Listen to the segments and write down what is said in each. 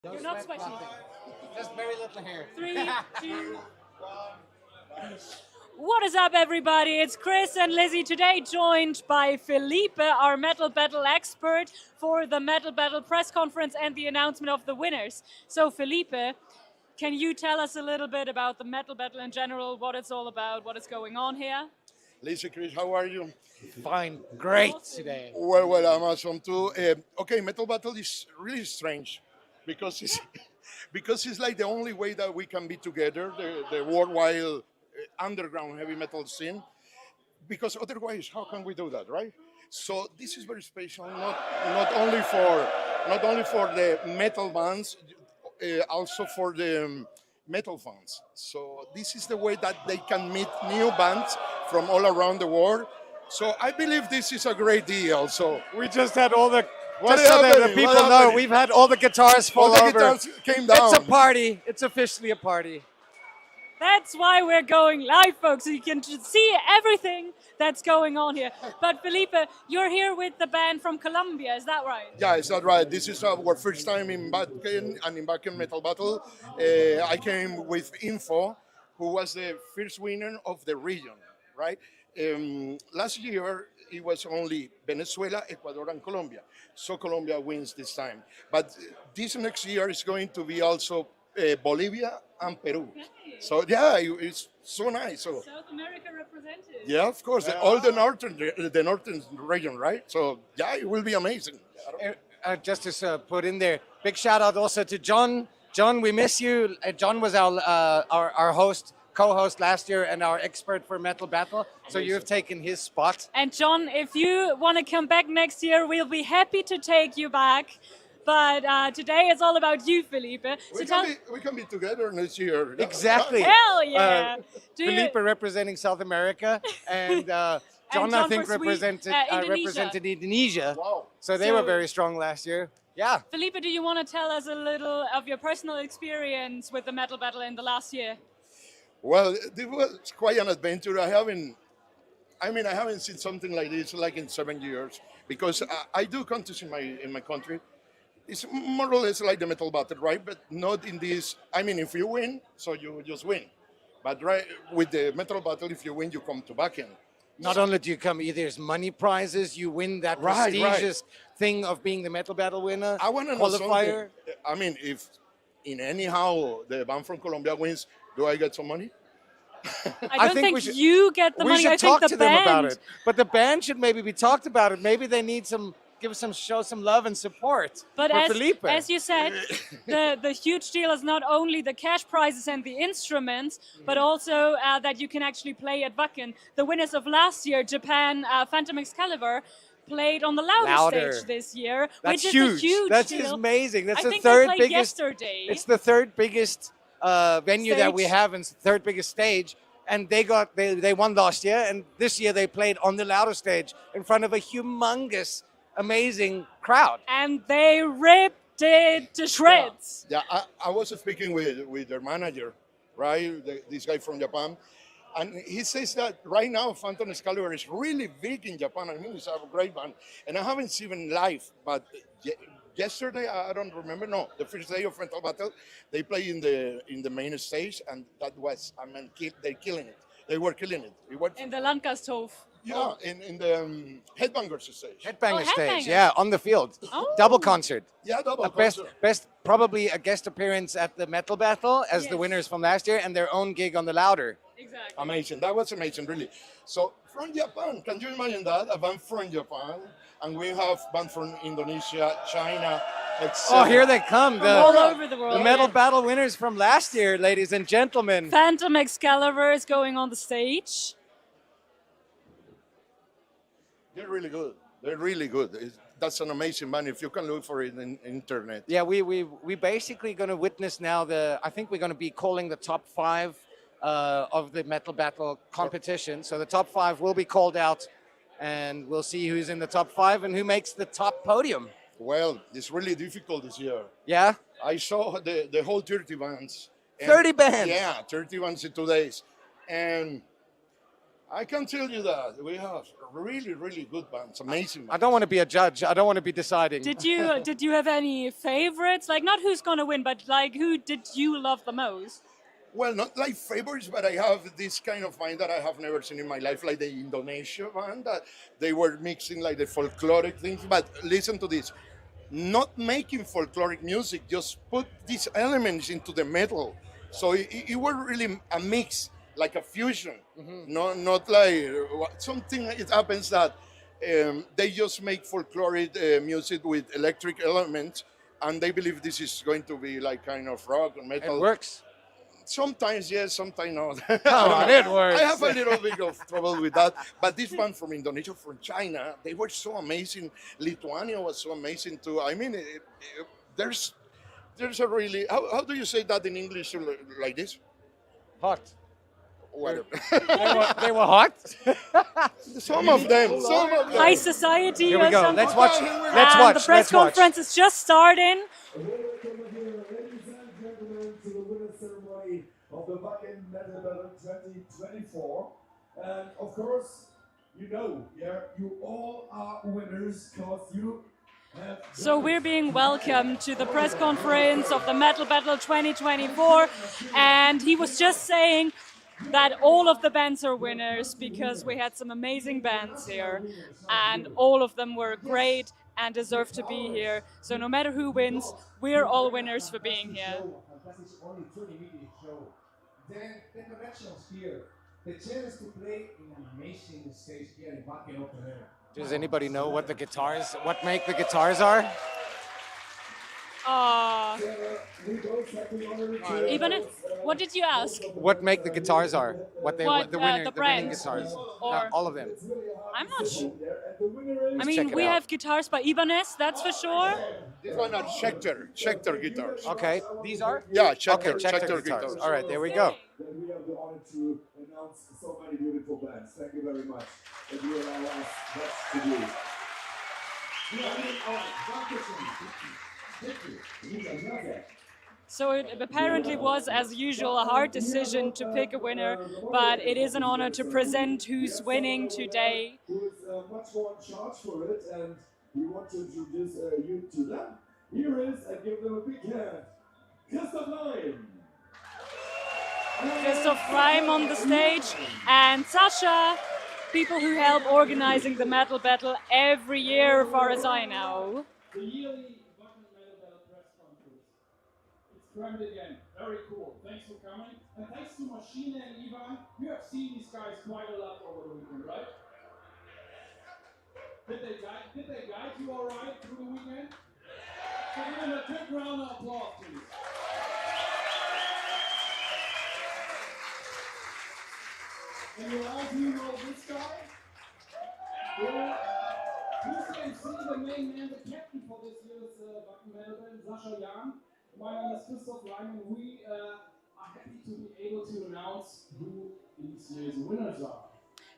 You're not sweaty. Just very little hair. 3, 2. What is up, everybody? It's Chris and Lizzy today, joined by Felipe, our Metal Battle expert, for the Metal Battle press conference and the announcement of the winners. So, Felipe, can you tell us a little bit about the Metal Battle in general, what it's all about, what is going on here? Lizzy, Chris, how are you? Fine, great today. Well, I'm awesome too. Okay, Metal Battle is really strange because it's because it's like the only way that we can be together, the worldwide underground heavy metal scene. Because otherwise, how can we do that, right? So this is very special, not only for the metal bands, also for the metal fans. So this is the way that they can meet new bands from all around the world. So I believe this is a great deal. So We just had all the. What Just so that the happened? people What know, happened? we've had all the guitars fall all the over. guitars came down. It's a party. It's officially a party. That's why we're going live, folks, so you can see everything that's going on here. But Felipe, you're here with the band from Colombia, is that right? Yeah, is that right? This is our first time in Wacken and in Wacken Metal Battle. I came with Info, who was the first winner of the region, right? Last year, it was only Venezuela, Ecuador, and Colombia. So Colombia wins this time. But this next year is going to be also Bolivia and Peru. Okay. So yeah, it's so nice. So South America represented. yeah, of course, all the northern region, right? So yeah, it will be amazing. Just to put in there, big shout out also to John. John, we miss you. John was our host, co-host last year, and our expert for Metal Battle. So you've taken his spot. And John, if you want to come back next year, we'll be happy to take you back. But today it's all about you, Felipe. So We can be together next year. Exactly. hell yeah! Do you- Felipe representing South America, and John, John I think, for represented Indonesia. represented Indonesia. Wow. So they were So- very strong last year. Yeah. Felipe, do you want to tell us a little of your personal experience with the Metal Battle in the last year? Well, it was quite an adventure. I haven't seen something like this like in 7 years because I do contests in my country. It's more or less like the Metal Battle, right? But not in this. I mean, if you win, so you just win. But right with the Metal Battle, if you win, you come to Wacken. Not only do you come, there's money prizes. You win that Right, prestigious thing of being the Metal Battle winner. I want to know something. qualifier. I mean, if in anyhow the band from Colombia wins, do I get some money? I don't think think we should- you get the We money. should I think talk the to band. them about it. But the band should maybe be talked about it. Maybe they need show some love and support But for as, Felipe. as you said, the huge deal is not only the cash prizes and the instruments, but also that you can actually play at Wacken. The winners of last year, Japan, Phantom Excalibur, played on the louder stage this year, That's which huge. is a huge That's deal. amazing. That's I the think third they played biggest. yesterday. It's the third biggest venue that we Stage. have, and third biggest stage. And they won last year, and this year they played on the louder stage in front of a humongous, amazing crowd. And they ripped it to shreds. Yeah, I was speaking with their manager, right? This guy from Japan. And he says that right now Phantom Excalibur is really big in Japan. I mean, it's a great band. And I haven't seen them live, but yesterday, I don't remember, no, the first day of Metal Battle, they play in the main stage, and that was, I mean, they're killing it. They were killing it. It was, In the Landgasthof. yeah, in the Headbangers stage. Headbanger stage, Headbangers. yeah, on the field. Oh. Double concert. Yeah, double Best, concert. probably a guest appearance at the Metal Battle as the Yes. winners from last year, and their own gig on the louder. Exactly. Amazing. That was amazing, really. So from Japan, can you imagine that? A band from Japan, and we have band from Indonesia, China, etc. Oh, here they come. All over the world. The Metal Battle winners from last year, ladies and gentlemen. Phantom Excalibur is going on the stage. They're really good. They're really good. That's an amazing band. If you can look for it in internet. Yeah, we basically going to witness now I think we're going to be calling the top 5 of the Metal Battle competition. So the top 5 will be called out, and we'll see who's in the top 5 and who makes the top podium. Well, it's really difficult this year. Yeah? I saw the whole 30 bands. And 30 bands? Yeah, 30 bands in 2 days. And I can tell you that we have really, really good bands, amazing I bands. don't want to be a judge. I don't want to be deciding. Did you have any favorites? Like not who's gonna win, but like who did you love the most? Well, not like favorites, but I have this kind of band that I have never seen in my life, like the Indonesia band. That they were mixing like the folkloric things. But listen to this: not making folkloric music, just put these elements into the metal. So it was really a mix, like a fusion. No, not like something. It happens that they just make folkloric music with electric elements, and they believe this is going to be like kind of rock or It metal. works. Sometimes yes, sometimes not. Come on, it works. I have a little bit of trouble with that. But this one from Indonesia, from China, they were so amazing. Lithuania was so amazing too. I mean, there's a really how do you say that in English like this? Hot. Whatever. They were hot. Some of them. Some of them. High society Here or we go. something? Let's watch. Let's And watch. the press Let's watch. conference is just starting. Welcome again, ladies and gentlemen, to the winner ceremony of the Wacken Metal Battle 2024. And of course, you know, yeah, you all are winners because you have. So we're being welcomed to the press conference of the Metal Battle 2024, and he was just saying that all of the bands are winners because we had some amazing bands here, and all of them were great and deserve to be here. So no matter who wins, we're all winners for being here. Fantastic, only 20-minute show. Then the connections here, the chance to play in an amazing stage here in Wacken Open Air. Does anybody know what the guitars? What make the guitars are? We both have been already Ibanez, what did you ask? What make the guitars are? What they What, the the winning brands? guitars? Or- All of them. I'm not sure. And the winner is I check mean, it we out. have guitars by Ibanez, that's for sure. This one are Schecter guitars. Okay, these are. Yeah, Okay, Schecter Schecter guitars. All right, there we go. that we have the honor to announce so many beautiful bands. Thank you very much that you allow us that to do. We are in our competition. Thank you. We are not that. So it apparently was, as usual, a hard decision to pick a winner, but it is an honor to present who's winning today. Who is much more in charge for it, and we want to introduce you to them. Here is, and give them a big hand, Christoph Lime. Christoph Reim on the stage, and Sasha, people who help organizing the Metal Battle every year, as far as I know. The yearly Wacken Metal Battle press conference. It's crammed again. Very cool. Thanks for coming. And thanks to Machine and Ivan. You have seen these guys quite a lot over the weekend, right? Did they guide you all right through the weekend? So give them a quick round of applause, please. And you all do know this guy? Yeah. Who's the MC, the main man, the captain for this year's Wacken Metal Battle, Sascha Jahn. My name is Christoph Reim, and we are happy to be able to announce who this year's winners are.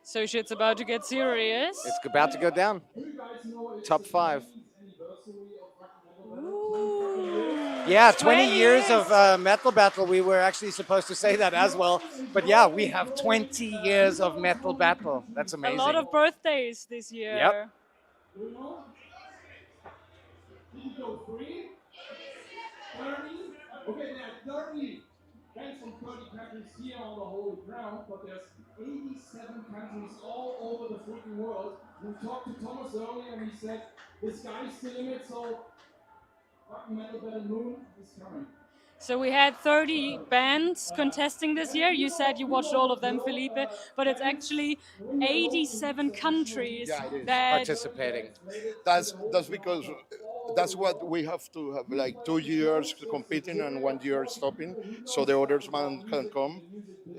So shit's about to get serious. It's about to go down. Do you guys know it's Top the 5. 20th anniversary of Wacken Metal Battle? Yeah, 20 20 years years. of Metal Battle. We were actually supposed to say that as well. But yeah, we have 20 years of Metal Battle. That's A amazing. lot of birthdays this year. Yep. Do you know? Did you go 3? 30? Okay, there are 30 bands from 30 countries here on the holy ground, but there's 87 countries all over the freaking world. We talked to Thomas earlier and he said, the sky's the limit, so Wacken Metal Battle Moon is coming. So we had 30 bands contesting this year. You said you watched all of them, Felipe, but it's actually 87 countries Yeah, it is. that Participating. That's because that's what we have to have, like 2 years competing and 1 year stopping, so the others man can come.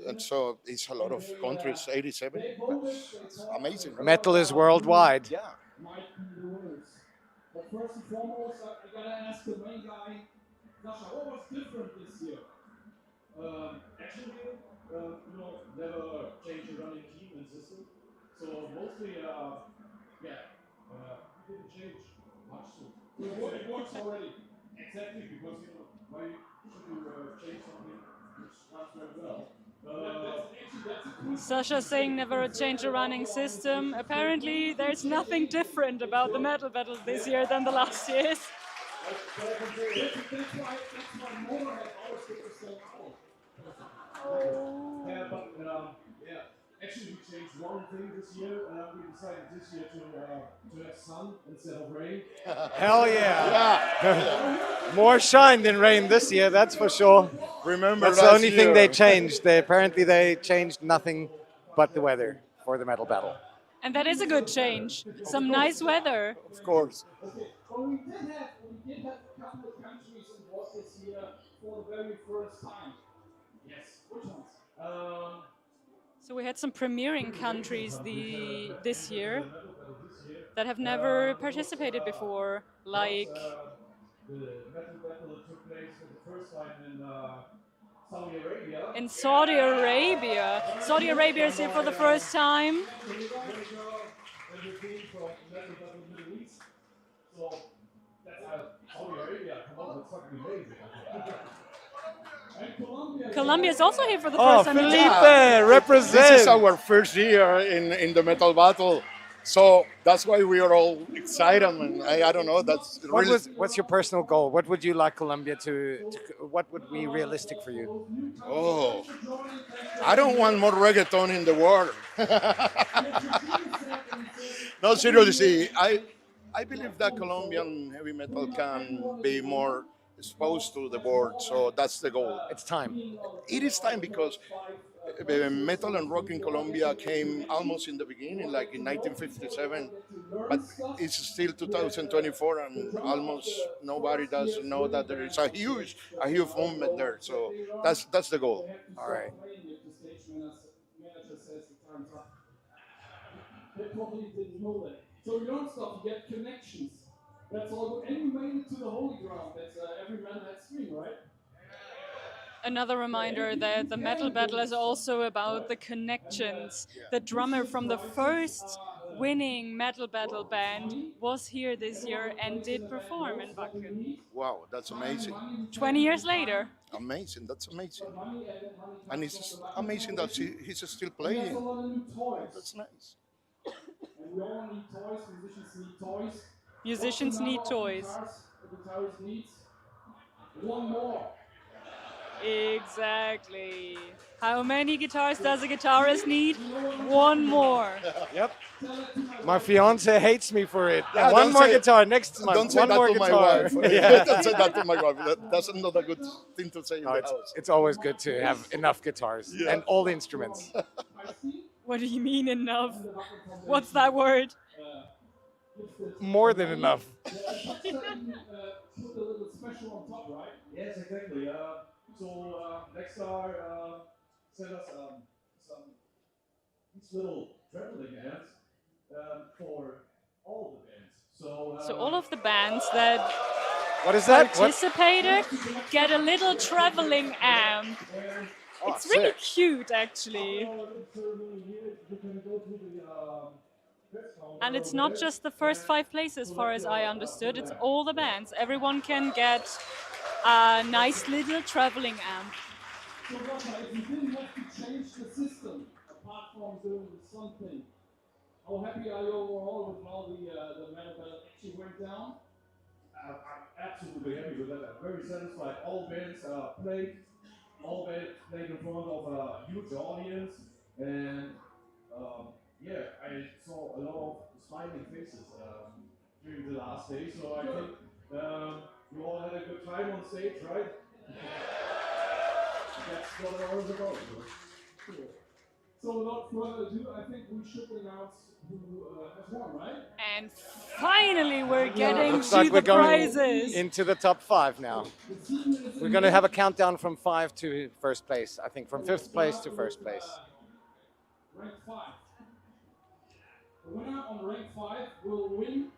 And so it's a lot of countries, 87. It's amazing. Right? Metal is worldwide. Yeah. Might be the winners. But first and foremost, I gotta ask the main guy, Sascha, what was different this year? Actually, never change the running team and system. So mostly, we didn't change much. So It works already. exactly because why should you change something which runs very well? Sasha saying never change a running system. Apparently, there's nothing different about the metal battle this year than the last years. That's why Motorhead always gets the same out. Yeah, but yeah, actually we changed one thing this year. We decided this year to have sun instead of rain. Hell yeah. More shine than rain this year, that's for sure. Remember That's the last only thing year. they changed. Apparently they changed nothing but the weather for the metal battle. And that is a good change. Some nice weather. Of course. Okay, well we did have a couple of countries involved this year for the very first time. Yes. Which ones? So we had some premiering countries this year that have never participated before, like The metal battle took place for the first time in Saudi Arabia. in Saudi Arabia. Saudi Arabia is here for the first time. America and the team from Metal Battle Middle East. So that's Saudi Arabia. Come on, that's fucking amazing. And Colombia. Colombia is also here for the Oh, first time. Felipe, represent! This is our first year in the metal battle. So that's why we are all excited. And I don't know, that's really... What's your personal goal? What would you like Colombia to what would be realistic for you? Oh, I don't want more reggaeton in the world. No, seriously, I believe that Colombian heavy metal can be more exposed to the world, so that's the goal. It's time. It is time because metal and rock in Colombia came almost in the beginning, like in 1957, but it's still 2024 and almost nobody does know that there is a huge movement there. So that's the goal. All right. They probably didn't know that. So you don't stop, you get connections. That's all. And you made it to the holy ground. That's every man that stream, right? Another reminder that the metal battle is also about the connections. The drummer from the first winning metal battle band was here this year and did perform in Wacken. Wow, that's amazing. 20 years later. Amazing, that's amazing. And it's amazing that he's still playing. That's nice. And we all need toys, musicians need toys. Musicians need toys. The guitarist needs one more. Exactly. How many guitars does a guitarist need? One more. Yep. My fiance hates me for it. Yeah, One don't more say- guitar next month. Don't say One that more to my guitar. wife. Yeah. Don't say that to my wife. That's not a good thing to say in No, the it's, house. it's always good to have enough guitars and all the instruments. What do you mean enough? What's that word? More than enough. Put a little special on top, right? Yes, exactly. So Nexstar sent us these little traveling ads for all the bands. So So all of the bands that What is that? What? participated get a little traveling amp. Oh, It's really sick. cute, actually. And it's not just the first 5 places, as far as I understood. It's all the bands. Everyone can get a nice little traveling amp. So Rafa, if you didn't have to change the system, apart from doing the sun thing, how happy are you overall with how the metal battle actually went down? I'm absolutely happy with that. I'm very satisfied. All bands played. All bands played in front of a huge audience, and yeah, I saw a lot of smiling faces during the last day. So I think you all had a good time on stage, right? That's what I was about. Cool. So without further ado, I think we should announce who has won, right? And finally, we're getting Looks to like the we're going prizes. into the top 5 now. We're going to have a countdown from 5 to first place. I think from 5th place to first place. Rank 5. The winner on rank 5 will win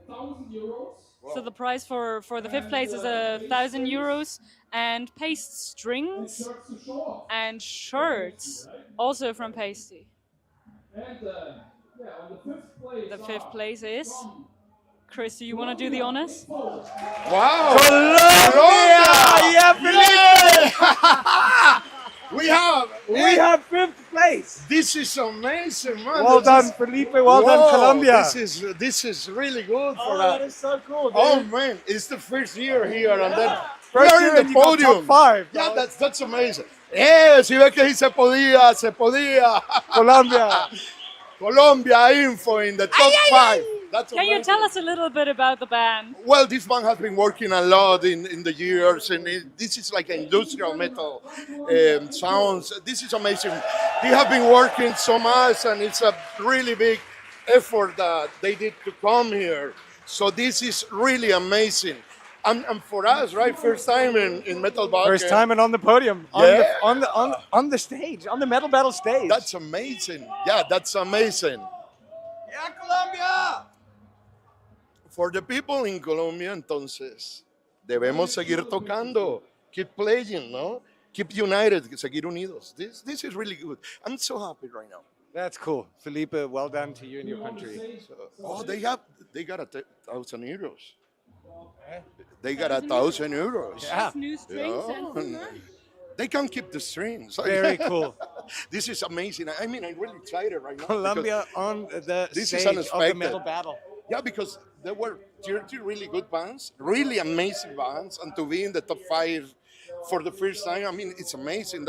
€1,000. So the prize for the 5th place is €1,000 and paste strings Shirts to show off. and shirts, also from Pasty. And yeah, on the 5th place. The 5th place is Chris. Do you want to do the honors? Wow! Colombia! Yeah, Felipe! We This is amazing, man. Well This done, is- Felipe. Well done, Whoa, Colombia. This is really good for that that. is so cool, dude. Oh man, it's the first year here, and then First we're year in and the you got top podium. 5. Yeah, that's amazing. Yeah, si ve que sí se podía, se podía. Colombia. Colombia info in the top 5. That's Can you amazing. tell us a little bit about the band? Well, this band has been working a lot in the years, and this is like industrial metal sounds. This is amazing. They have been working so much, and it's a really big effort that they did to come here. So this is really amazing. And for us, right, first time in Metal Battle. First time and on the podium. Yeah. On the stage, on the Metal Battle stage. That's amazing. Yeah, that's amazing. yeah, Colombia. For the people in Colombia, entonces, debemos seguir tocando. Keep playing, no? Keep united, seguir unidos. This is really good. I'm so happy right now. That's cool. Felipe, well done to you and your country. Oh, they got 1,000 euros. They got 1,000 euros. Yeah. New strings and Yeah. They can keep the strings. Very cool. This is amazing. I mean, I'm really excited right now. Colombia on the This is stage of the unexpected. Metal Battle. Yeah, because there were 30 really good bands, really amazing bands, and to be in the top 5 for the first time, I mean, it's amazing.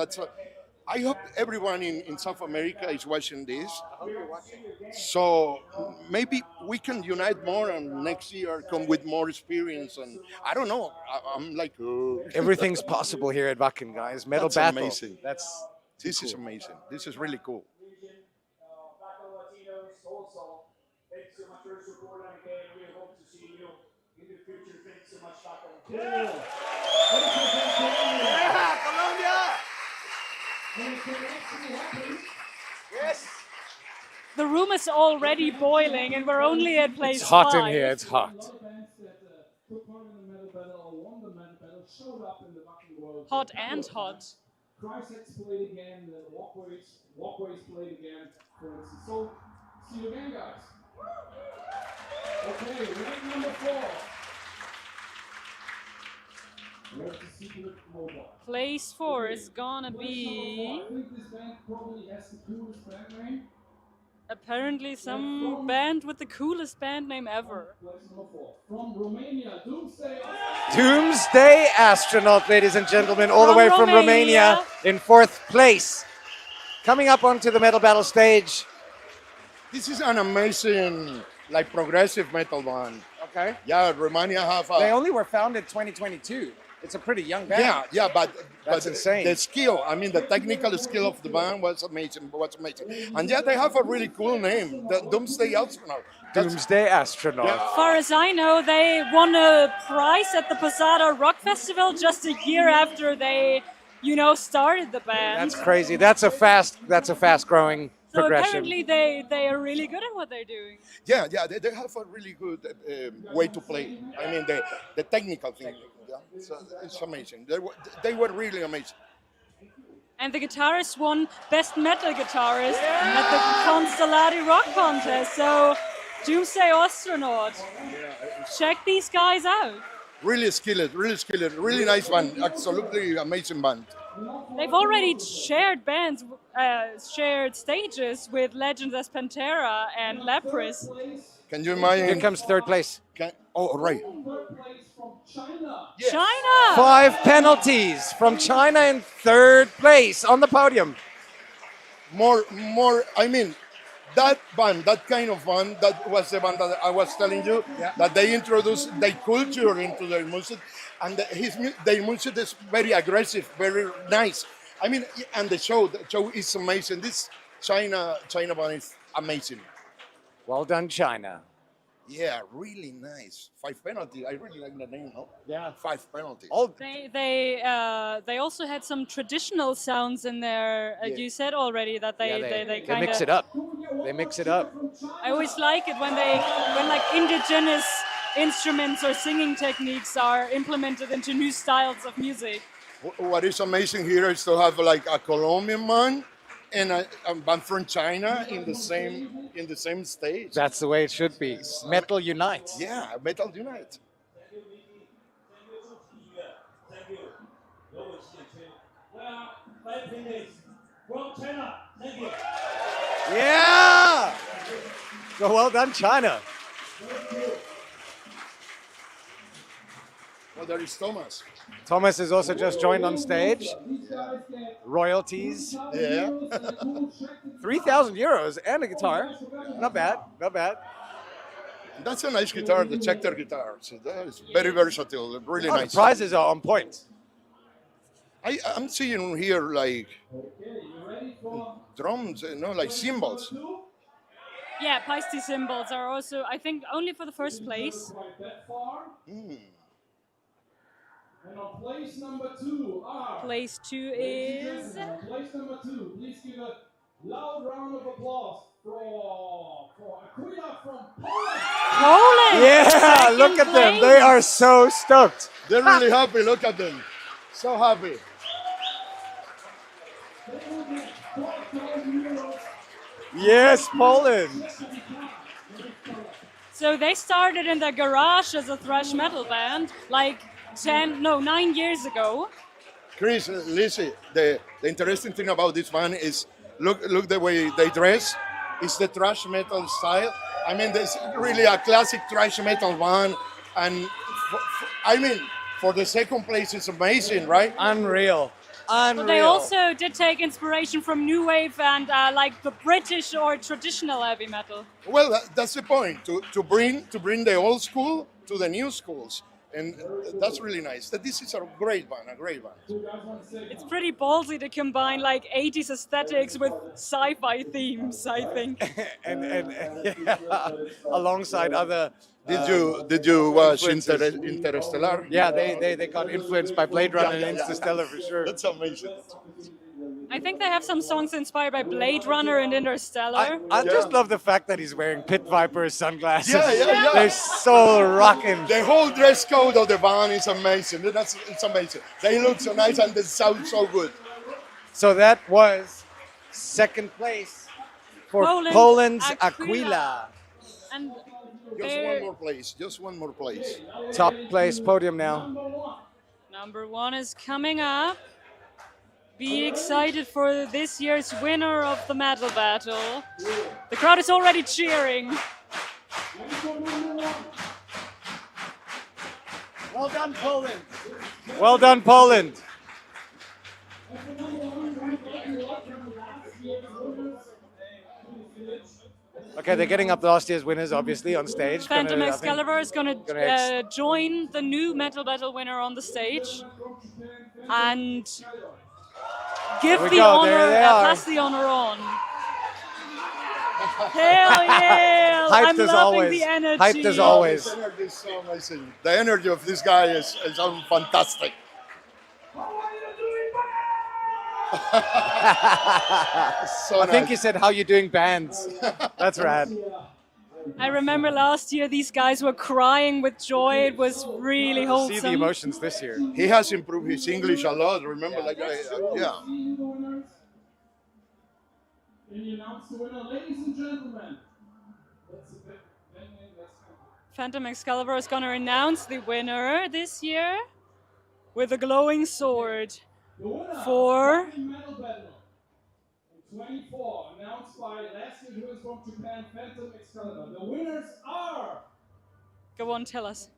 I hope everyone in South America is watching this. So maybe we can unite more, and next year come with more experience. And I don't know. I'm like, Everything's possible here at Wacken, guys. Metal That's Battle. amazing. This is cool. amazing. This is really cool. Wacken Latinos also. Thanks so much for your support, and again, we hope to see you in the future. Thanks so much, Wacken. Yeah, Colombia. Yes. The room is already boiling, and we're only at place It's hot 5. in here. It's A hot. lot of bands that took part in the Metal Battle or won the Metal Battle showed up in the Wacken World. Hot and hot. Chrysex played again, the Walkways played again, for instance. So, see you again, guys. Okay, rank number 4. Where's the secret mobile? Place 4 is gonna be I think this band probably has the coolest band name. apparently some band with the coolest band name ever. Place number 4. From Romania, Doomsday. Doomsday Astronaut, ladies and gentlemen, all the From way from Romania. Romania in 4th place. Coming up onto the Metal Battle stage. This is an amazing, like, progressive metal band. Okay. Yeah, Romania have a... They only were founded 2022. It's a pretty young band. Yeah, but That's insane. The skill, I mean, the technical skill of the band was amazing. And yeah, they have a really cool name, the Doomsday Astronaut. Doomsday Astronaut. Yeah. As far as I know, they won a prize at the Posada Rock Festival just a year after they, started the band. That's crazy. That's a fast growing So progression. apparently they are really good at what they're doing. Yeah, they have a really good way to play. I mean, the technical thing. Yeah, so it's amazing. They were really amazing. And the guitarist won Best Metal Guitarist at the Constellati Rock Contest. So Doomsday Astronaut. Check these guys out. Really skilled, really nice band. Absolutely amazing band. They've already shared shared stages with legends as Pantera and Lapris. Can you imagine? Here comes 3rd place. Right. Third place from China. China! 5 penalties from China in 3rd place on the podium. More. I mean, that band, that kind of band, that was the band that I was telling you, that they introduced their culture into their music, and their music is very aggressive, very nice. I mean, and the show is amazing. This China band is amazing. Well done, China. Yeah, really nice. 5 penalties. I really like the name, no? Yeah. 5 penalties. All They also had some traditional sounds in there. You said already that they they kind mix of it up. They mix it up. I always like it when like indigenous instruments or singing techniques are implemented into new styles of music. What is amazing here is to have like a Colombian man and a band from China in the same stage. That's the way it should be. Metal unites. Yeah, Metal Unite. Thank you. 5 minutes from China. Thank you. So well done, China. Well, there is Thomas. Thomas has also just joined on stage. Royalties. Yeah. 3,000 euros and a guitar. Not bad, not bad. That's a nice guitar, the Schecter guitar. So that is very versatile, really Oh, nice. the prizes are on point. I'm seeing here like drums, like cymbals. Yeah, Paiste cymbals are also, I think, only for the first place. And on place number 2 are... Place 2 is... Place number 2, please give a loud round of applause for Aquila from Poland. Poland! Yeah, Second look at them. place. They are so stoked. They're really happy, look at them. So happy. Yes, Poland. So they started in the garage as a thrash metal band like 9 years ago. Chris, Lizzy, the interesting thing about this band is look the way they dress. It's the thrash metal style. I mean, there's really a classic thrash metal band. And for the second place, it's amazing, right? Unreal. Unreal. But they also did take inspiration from new wave and like the British or traditional heavy metal. Well, that's the point, to bring the old school to the new schools. And that's really nice. This is a great band, It's pretty ballsy to combine like 80s aesthetics with sci-fi themes, I think. and yeah, alongside other. Did you watch influences. Interstellar? Yeah, they got influenced by Blade Runner and Interstellar for sure. That's amazing. I think they have some songs inspired by Blade Runner and Interstellar. I just love the fact that he's wearing Pit Viper sunglasses. Yeah. They're so rocking. The whole dress code of the band is amazing. It's amazing. They look so nice and they sound so good. So that was second place for Poland's Aquila. And Just one more place. Top place podium now. Number 1 is coming up. Be excited for this year's winner of the Metal Battle. The crowd is already cheering. Well done, Poland. Well done, Poland. Okay, they're getting up last year's winners, obviously, on stage. Phantom Excalibur is going to join the new Metal Battle winner on the stage. And give the honor, pass the honor on. Hell yeah! Hyped I'm as loving always. the energy. Hyped as always. The energy is so amazing. The energy of this guy is fantastic. I think he said, "How you doing, bands?" That's rad. I remember last year these guys were crying with joy. It was really wholesome. See the emotions this year. He has improved his English a lot. Remember, yeah. Can you announce the winner, ladies and gentlemen? Phantom Excalibur is going to announce the winner this year with a glowing sword. The winner for of the Metal Battle 24, announced by last year's winners from Japan, Phantom Excalibur. The winners are... Go on, tell us.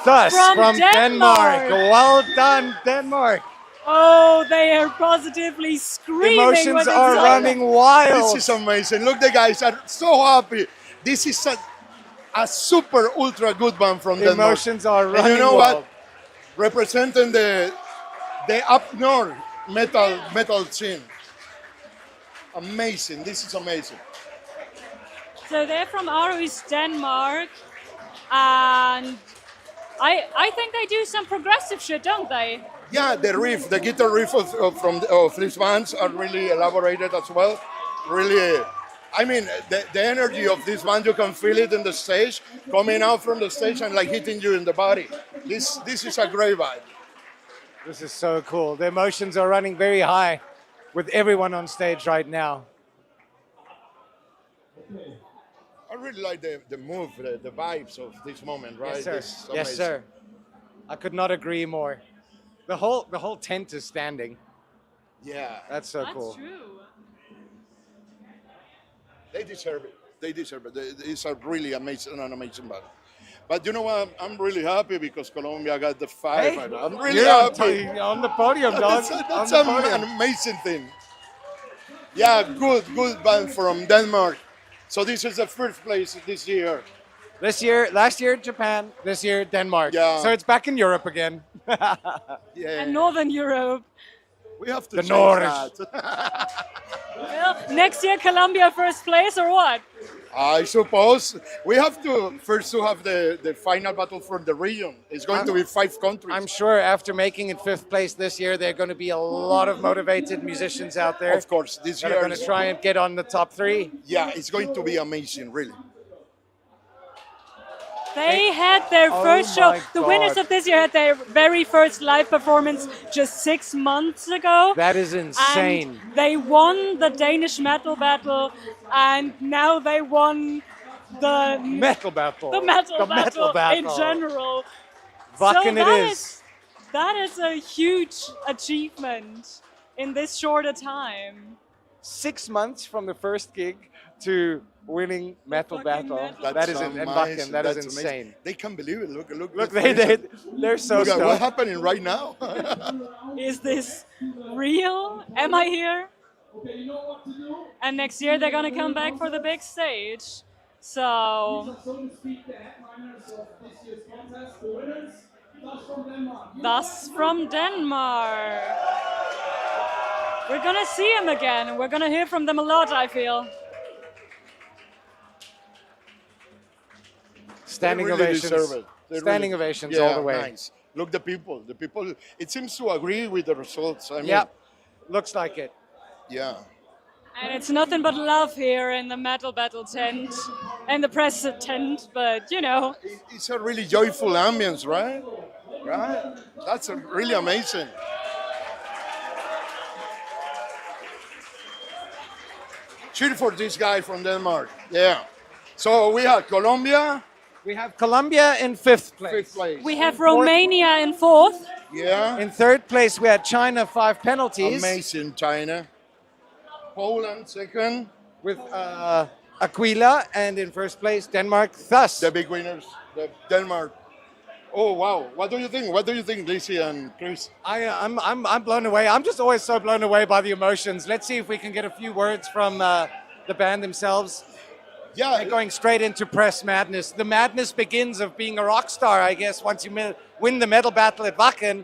Thus from Denmark. Well done, Denmark. Oh, they are positively screaming. Emotions are running wild. This is amazing. Look, the guys are so happy. This is a super ultra good band from Denmark. Emotions are running and you know wild. what? Representing the up north metal scene. Amazing. This is amazing. So they're from Aarhus, Denmark, and I think they do some progressive shit, don't they? Yeah, the guitar riff of these bands are really elaborated as well. Really, I mean, the energy of this band, you can feel it in the stage, coming out from the stage and like hitting you in the body. This is a great vibe. This is so cool. The emotions are running very high with everyone on stage right now. I really like the move, the vibes of this moment, right? Yes, sir. Yes, sir. I could not agree more. The whole tent is standing. Yeah. That's so cool. That's true. They deserve it. They deserve it. It's a really amazing, an amazing battle. But you know what? I'm really happy because Colombia got the 5. Hey, I'm really you're happy. on the podium, dog. That's On the podium. an amazing thing. Yeah, good band from Denmark. So this is the first place this year. Last year Japan, this year Denmark. Yeah. So it's back in Europe again. Yeah. And Northern Europe. We have to The change Nordics. that. Well, next year Colombia first place or what? I suppose we have to first to have the final battle for the region. It's going to be 5 countries. I'm sure after making it 5th place this year, there are going to be a lot of motivated musicians out there Of course, this that year are going to try and get on the top 3. Yeah, it's going to be amazing, really. They had their Oh first show. my The winners God. of this year had their very first live performance just 6 months ago. That is insane. And they won the Danish Metal Battle, and now they won the Metal battle. the metal battle in battle. general. Wacken so it is. that is a huge achievement in this short a time. 6 months from the first gig to winning Metal Fucking Battle. Metal That is amazing. in Wacken. That is That's insane. amazing. They can't believe it. Look, Look, the faces. they're so Look at stoked. what's happening right now. Is this real? Am I here? Okay, you know what to do? And next year they're gonna come back for the big stage. So These are, so to speak, the headliners of this year's contest. The winners, thus from Denmark. thus from Denmark. We're gonna see them again. We're gonna hear from them a lot, I feel. Standing They really ovations. deserve it. They Standing really- ovations yeah, all the way. Nice. Look, the people. It seems to agree with the results. I mean, Yep. Looks like it. yeah. And it's nothing but love here in the Metal Battle tent and the press tent, but you know. It's a really joyful ambience, right? Right? That's really amazing. Cheer for this guy from Denmark. Yeah. So we have Colombia, We have Colombia in 5th place. 5th place. We have Romania in 4th. Yeah. In 3rd place, we had China 5 penalties Amazing China. Poland 2nd. with Aquila, and in 1st place, Denmark. Thus, The big winners, the Denmark. Oh wow! What do you think? What do you think, Lizzy and Chris? I'm blown away. I'm just always so blown away by the emotions. Let's see if we can get a few words from the band themselves. Yeah, They're going straight into press madness. The madness begins of being a rock star, I guess, once you win the medal battle at Wacken.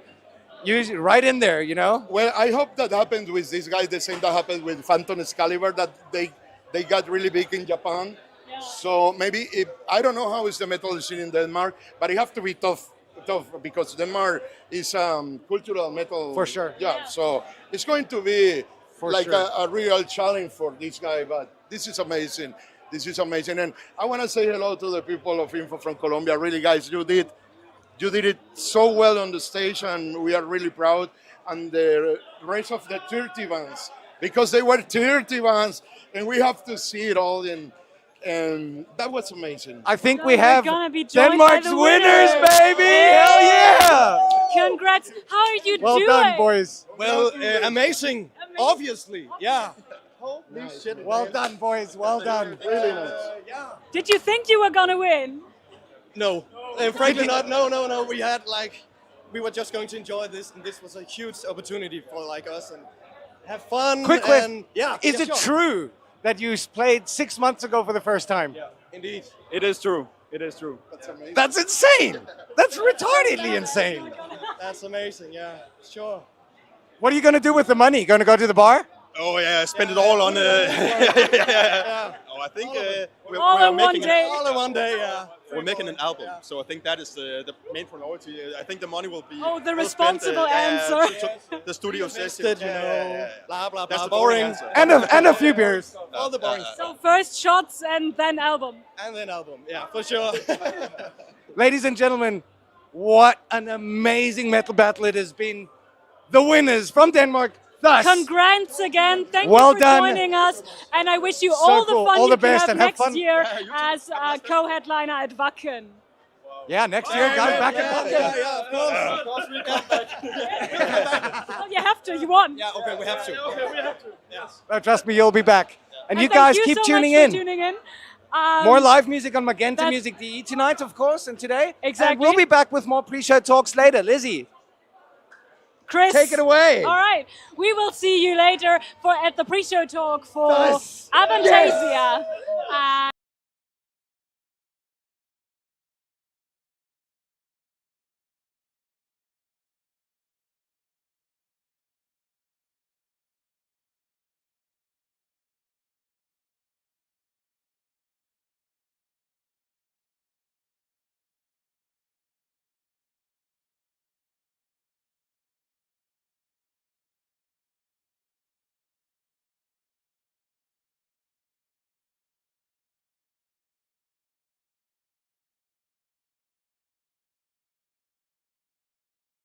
Usually right in there, you know? well, I hope that happens with these guys the same that happened with Phantom Excalibur, that they got really big in Japan. So maybe I don't know how is the metal scene in Denmark, but it have to be tough because Denmark is cultural metal. For sure. Yeah, so it's going to be For like sure. a real challenge for this guy, but this is amazing. This is amazing. And I want to say hello to the people of Info from Colombia. Really, guys, you did it so well on the stage, and we are really proud. And the rest of the 30 bands, because they were 30 bands, and we have to see it all in. And that was amazing. I think So we we're have gonna be joined Denmark's by the winners, winners. baby! Hell yeah! Congrats! How are you Well doing? done, boys. Well, amazing, obviously, yeah. Holy shit. Well done, boys. Well done. Really nice. Did you think you were gonna win? No, frankly not. No. We were just going to enjoy this, and this was a huge opportunity for us and have fun. Quick and, question. Yeah. Is it true that you played 6 months ago for the first time? Yeah, indeed. It is true. It is true. That's amazing. That's insane. That's retardedly insane. That's amazing. Yeah, sure. What are you going to do with the money? Going to go to the bar? Oh yeah, I spent it all on. Yeah. Oh, I think All we're in one making day. All in one day. Yeah. we're making an album, so I think that is the main priority. I think the money will be. Oh, the well spent, responsible answer. The studio session. Invested, blah blah That's blah. the boring Boring. answer. And a few beers. All the boring stuff. So first shots and then album. And then album. Yeah, for sure. Ladies and gentlemen, what an amazing metal battle it has been. The winners from Denmark, thus. Congrats again. Thank Well you for done. joining us. And I wish you So all the cool. fun All you the best can and have have next fun. year as a co-headliner at Wacken. Yeah, next year, guys, back in Wacken. Yeah, of course. Of course we come back. Oh, you have to. You won. Yeah, okay, we have to. Trust me, you'll be back. And you thank guys you keep so tuning much in. For tuning in. More live music on Magenta that's- Music DE tonight, of course, and today. Exactly. And we'll be back with more pre-show talks later. Lizzy, Chris, take it away. All right, we will see you later at the pre-show talk for Yes. Avantasia.